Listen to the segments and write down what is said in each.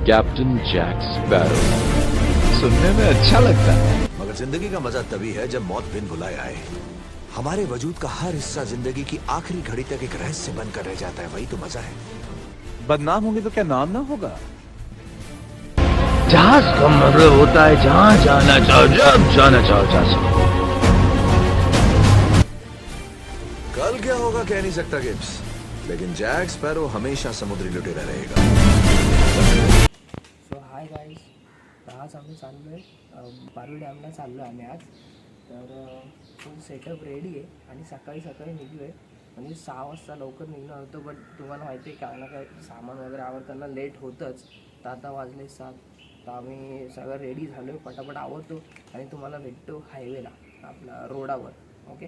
Captain Jack sparrow. सुनने में अच्छा लगता है, मगर जिंदगी का मजा तभी है जब मौत बिन बुलाए आए। हमारे वजूद का हर हिस्सा जिंदगी की आखिरी घड़ी तक एक रहस्य बनकर रह जाता है, वही तो मजा है। बदनाम होंगे तो क्या नाम ना होगा? जहाज का मतलब होता है जहां जाना चाहो, जब जाना चाहो जा सकते। कल क्या होगा कह नहीं सकता गिब्स, लेकिन जैक स्पैरो हमेशा समुद्री लुटेरा रहेगा। सो हाय गाईज, तर आज आम्ही चाललो आहे पारवी डॅमला चाललो आहे आम्ही आज. तर फुल सेटअप रेडी आहे आणि सकाळी सकाळी निघलो आहे. म्हणजे 6 वाजता लवकर निघणार होतो, बट तुम्हाला माहिती आहे काय ना काय सामान वगैरे आवरताना लेट होतंच. तर आता वाजले 7. तर आम्ही सगळं रेडी झालो आहे, पटापट आवरतो आणि तुम्हाला भेटतो हायवेला, आपला रोडावर. ओके.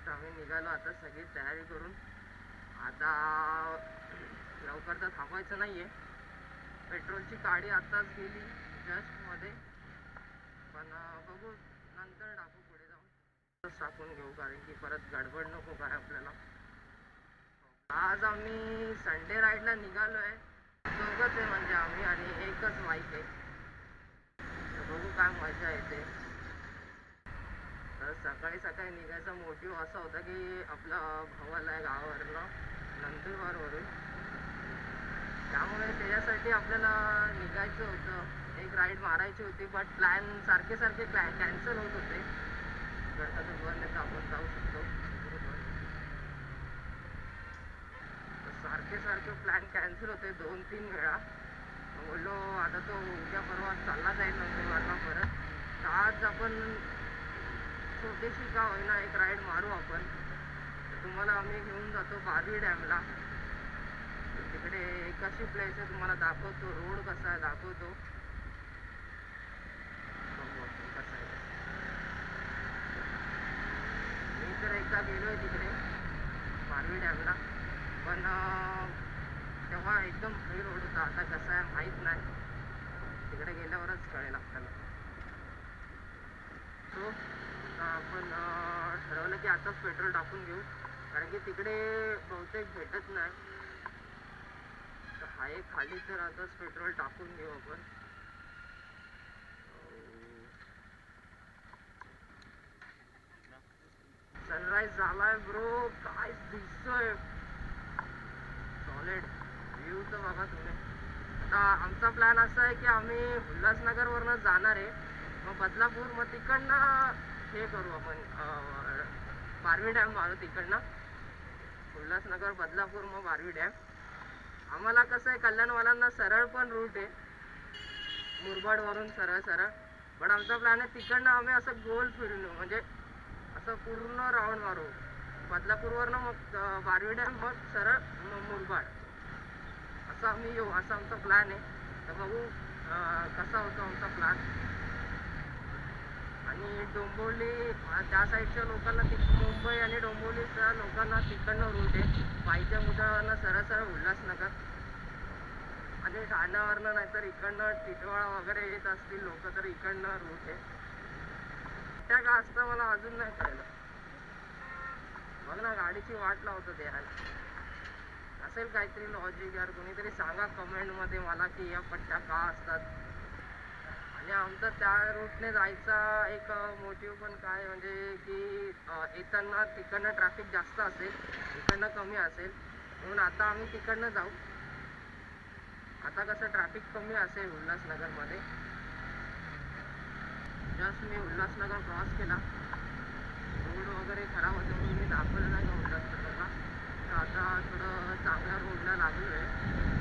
आम्ही निघालो आता सगळी तयारी करून. आता लवकर तर थांबायचं नाही आहे. पेट्रोलची गाडी आत्ताच गेली जस्टमध्ये, पण बघू नंतर टाकू पुढे जाऊन. टाकून घेऊ कारण की परत गडबड नको काय आपल्याला. आज आम्ही संडे राईडला निघालो आहे. दोघंच आहे म्हणजे आम्ही, आणि एकच बाईक आहे. बघू काय मजा येते. तर सकाळी सकाळी निघायचा मोटिव्ह असा होता की आपला भाऊ आला आहे गावावरनं, नंदुरबारवरून. त्यामुळे त्याच्यासाठी आपल्याला निघायचं होतं, एक राईड मारायची होती. बट प्लॅन सारखे कॅन्सल होत होते. गणपतीपुळ्याला नाही तर आपण जाऊ शकतो. सारखे प्लॅन कॅन्सल होते 2-3 वेळा. बोललो आता तो उद्या परवा चालला जाईल नंदुरबारला परत. तर आज आपण छोटीशी का होईना एक राईड मारू आपण. तुम्हाला आम्ही घेऊन जातो पारवी डॅमला. तिकडे एक अशी प्लेस आहे, तुम्हाला दाखवतो रोड कसा आहे दाखवतो. कसं आहे मी तर एकदा गेलो आहे तिकडे पारवी डॅमला, पण तेव्हा एकदम फ्री रोड होता. आता कसं आहे माहीत नाही, तिकडे गेल्यावरच कळेल आपल्याला. सो आपण ठरवलं की आताच पेट्रोल टाकून घेऊ, कारण की तिकडे बहुतेक भेटत नाही. तर आहे खाली, तर आताच पेट्रोल टाकून घेऊ आपण. सनराईज झालाय ब्रो, काय दिसतोय सॉलिड व्ह्यू. तर बघा तुम्ही. आता आमचा प्लॅन असा आहे की आम्ही उल्हासनगरवरनं जाणार आहे, मग बदलापूर, मग तिकडनं हे करू आपण पारवी डॅम मारू तिकडनं. उल्हासनगर, बदलापूर, मग पारवी डॅम. आम्हाला कसं आहे कल्याणवाल्यांना सरळ पण रूट आहे मुरबाडवरून सरळ. पण आमचा प्लॅन आहे तिकडनं आम्ही असं गोल फिरून येऊ, म्हणजे असं पूर्ण राऊंड मारू. बदलापूरवरनं मग पारवी डॅम, मग सरळ मुरबाड, असं आम्ही येऊ, असा आमचा प्लॅन आहे. तर बघू कसा होतो आमचा प्लॅन. आणि डोंबिवली त्या साईडच्या लोकांना, मुंबई आणि डोंबिवलीच्या लोकांना तिकडनं रूट आहे. पायथ्या मुद्रावरनं सरळ उल्हासनगर, आणि ठाण्यावरनं नाहीतर इकडनं टिटवाळा वगैरे येत असतील लोक, तर इकडनं रूट आहे. त्या का असतं मला अजून नाही कळलं. बघ ना, गाडीची वाट लावतो ते असेल काहीतरी लॉजिक. यार कोणीतरी सांगा कमेंटमध्ये मला की या पट्ट्या का असतात. आणि आमचा त्या रूटने जायचा एक मोटिव्ह पण काय म्हणजे की येताना तिकडनं ट्रॅफिक जास्त असेल, इकडनं कमी असेल, म्हणून आता आम्ही तिकडनं जाऊ. आता कसं ट्रॅफिक कमी असेल उल्हासनगरमध्ये. जस्ट मी उल्हासनगर क्रॉस केला, रोड वगैरे खराब होते म्हणून मी दाखवलं नाही का उल्हासनगरला. तर आता थोडं चांगल्या रोडला लागलो आहे.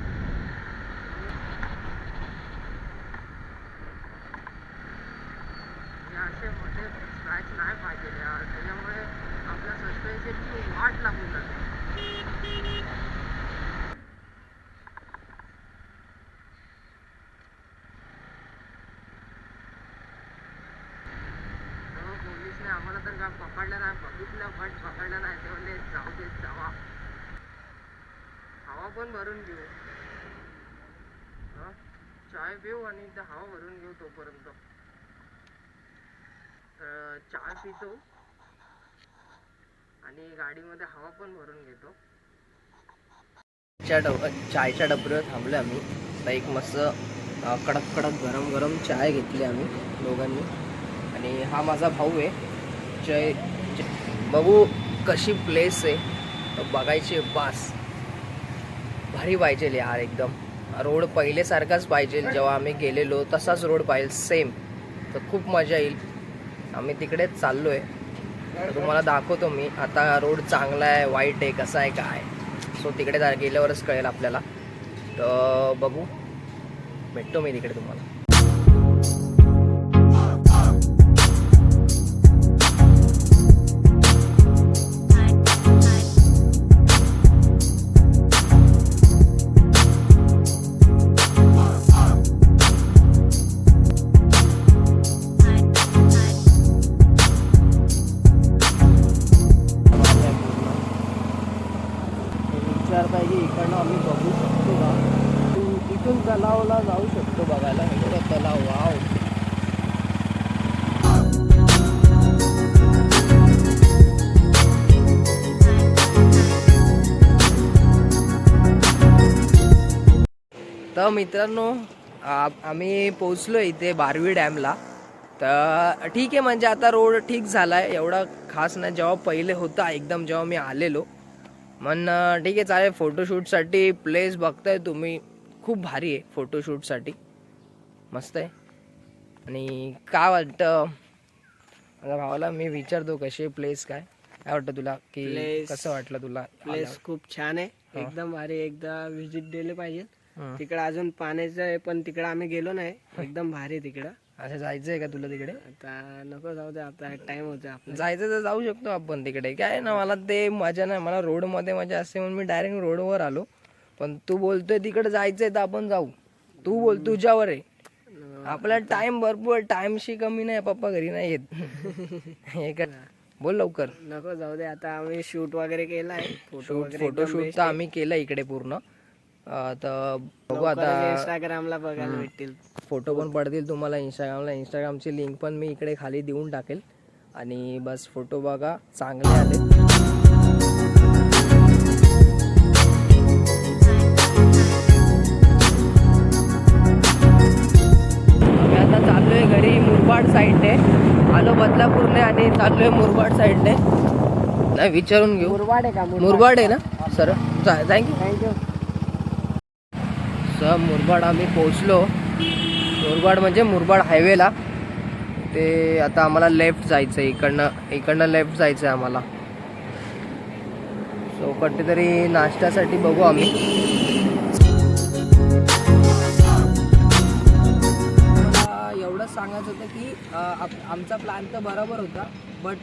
असे मध्ये स्क्रॅच नाही पाहिजे यार, त्याच्यामुळे आपल्या सस्पेन्शनची वाट लागून जाते. पोलिसने आम्हाला तर काय पकडलं नाही, बघितलं बट पकडलं नाही. ते म्हणले जाऊ देत जावा. पण भरून घेऊ. हा, चाय पिऊ आणि इथं हवा भरून घेऊ तोपर्यंत. तर चहा पितो आणि गाडीमध्ये हवा पण भरून घेतो. चायच्या डबऱ्यावर थांबलो आम्ही. आता एक मस्त कडक कडक गरम गरम चाय घेतली आम्ही दोघांनी. आणि हा माझा भाऊ आहे जय. बघू कशी प्लेस आहे बघायची. बास भारी पाहिजे यार. एकदम रोड पहिलेसारखाच पाहिजे. जेव्हा आम्ही गेलेलो तसाच रोड पाहिजे सेम. तर खूप मजा येईल. आम्ही तिकडेच चाललो आहे. तर तुम्हाला दाखवतो मी. आता रोड चांगला आहे वाईट आहे कसा आहे काय. सो तिकडे गेल्यावरच कळेल आपल्याला. तर बघू भेटतो मी तिकडे तुम्हाला. विचारताय की इकडनं आम्ही बघू शकतो का. इथून तलावला जाऊ शकतो बघायला. हे तलाव वाव. तर मित्रांनो आम्ही पोचलो इथे बारवी डॅमला. तर ठीक आहे म्हणजे आता रोड ठीक झाला आहे. एवढा खास नाही जेव्हा पहिले होता एकदम जेव्हा मी आलेलो. मन ठीक आहे चालेल. फोटोशूटसाठी प्लेस बघताय तुम्ही खूप भारी आहे फोटोशूटसाठी. मस्त आहे. आणि काय वाटतं माझ्या भावाला मी विचारतो कशी प्लेस काय वाटतं तुला की कसं वाटलं तुला. प्लेस खूप छान आहे. एकदम भारी. एकदा विजिट दिले पाहिजे. तिकडे अजून पाण्याचं आहे पण तिकडे आम्ही गेलो नाही. एकदम भारी तिकडं. असं जायचंय का तुला तिकडे. आता नको जाऊ दे. आता टाइम होता आपला. जायचं तर जाऊ शकतो आपण तिकडे. काय ना मला ते मजा नाही. मला रोडमध्ये मजा असते म्हणून मी डायरेक्ट रोडवर आलो. पण तू बोलतोय तिकडे जायचंय तर आपण जाऊ. तू बोल तुझ्यावर आहे. आपला टाइम भरपूर. टाइमशी कमी नाही. पप्पा घरी नाही येत. हे कर बोल लवकर. नको जाऊ दे. आता आम्ही शूट वगैरे केलाय. फोटोशूट तर आम्ही केलं इकडे पूर्ण. तर बघू आता इंस्टाग्रामला बघायला भेटतील. फोटो पण पडतील तुम्हाला इंस्टाग्रामला. इंस्टाग्रामची लिंक पण मी इकडे खाली देऊन टाकेल. आणि बस फोटो बघा चांगले आले. आम्ही आता चाललोय घरी मुरबाड साईडने. आलो बदलापूरने आणि चाललोय मुरबाड साईडने. नाही विचारून घेऊ. मुरबाड आहे का. मुरबाड आहे ना सर. थँक्यू. सर मुरबाड आम्ही पोहोचलो. मुरबाड म्हणजे मुरबाड हायवेला. ते आता आम्हाला लेफ्ट जायचं आहे. इकडनं लेफ्ट जायचं आहे आम्हाला. सो कुठेतरी नाश्त्यासाठी बघू आम्ही. एवढंच सांगायचं होतं की आमचा प्लॅन तर बरोबर होता. बट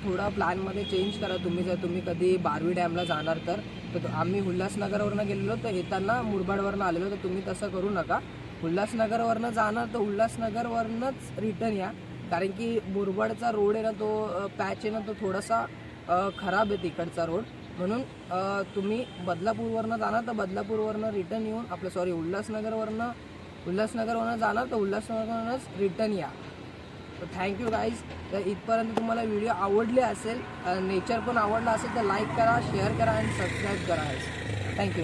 थोडा प्लॅनमध्ये चेंज करा तुम्ही. जर तुम्ही कधी बारवी डॅमला जाणार तर आम्ही उल्हासनगरवरनं गेलेलो. तर येताना मुरबाडवरनं आलेलो. तर तुम्ही तसं करू नका. उल्हासनगरवरनं जाणार तर उल्हासनगरवरनंच रिटर्न या. कारण की मुरबाडचा रोड आहे ना तो पॅच आहे ना तो थोडासा खराब आहे तिकडचा रोड. म्हणून तुम्ही बदलापूरवरनं जाणार तर बदलापूरवरनं रिटर्न येऊन आपलं उल्हासनगरवरनं जाणार तर उल्हासनगरवरनंच रिटर्न या. तर थँक्यू गाईज. तर इथपर्यंत तुम्हाला व्हिडिओ आवडले असेल, नेचर पण आवडला असेल तर लाईक करा, शेअर करा आणि सबस्क्राईब करा. थँक्यू.